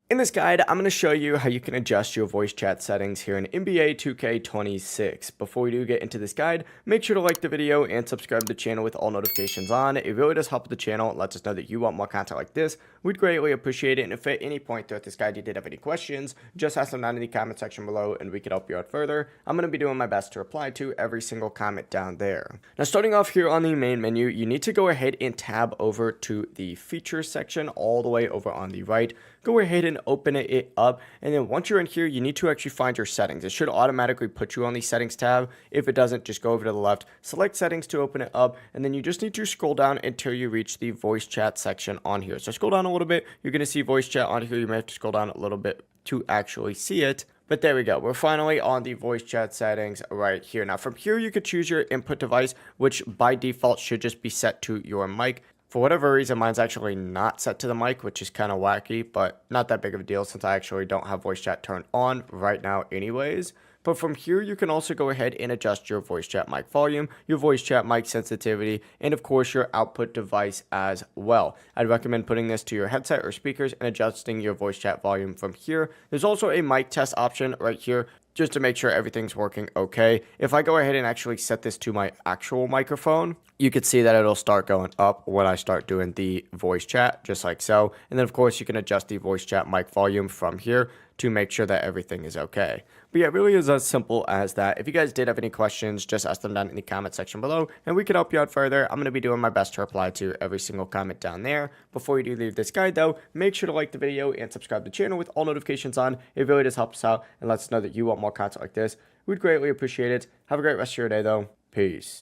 In this guide, I'm going to show you how you can adjust your voice chat settings here in NBA 2K26. Before we do get into this guide, make sure to like the video and subscribe to the channel with all notifications on. It really does help the channel. It lets us know that you want more content like this. We'd greatly appreciate it. And if at any point throughout this guide you did have any questions, just ask them down in the comment section below and we can help you out further. I'm going to be doing my best to reply to every single comment down there. Now, starting off here on the main menu, you need to go ahead and tab over to the features section all the way over on the right. Go ahead and open it up, and then once you're in here, you need to actually find your settings. It should automatically put you on the settings tab. If it doesn't, just go over to the left, select settings to open it up, and then you just need to scroll down until you reach the voice chat section on here. So scroll down a little bit, you're going to see voice chat on here. You may have to scroll down a little bit to actually see it. But there we go. We're finally on the voice chat settings right here. Now from here, you could choose your input device, which by default should just be set to your mic. For whatever reason, mine's actually not set to the mic, which is kind of wacky, but not that big of a deal since I actually don't have voice chat turned on right now anyways. But from here, you can also go ahead and adjust your voice chat mic volume, your voice chat mic sensitivity, and of course your output device as well. I'd recommend putting this to your headset or speakers and adjusting your voice chat volume from here. There's also a mic test option right here, just to make sure everything's working okay. If I go ahead and actually set this to my actual microphone, you can see that it'll start going up when I start doing the voice chat, just like so. And then of course you can adjust the voice chat mic volume from here to make sure that everything is okay. But yeah, it really is as simple as that. If you guys did have any questions, just ask them down in the comment section below and we can help you out further. I'm going to be doing my best to reply to every single comment down there. Before you do leave this guide though, make sure to like the video and subscribe to the channel with all notifications on. It really does help us out and lets us know that you want more content like this. We'd greatly appreciate it. Have a great rest of your day though. Peace.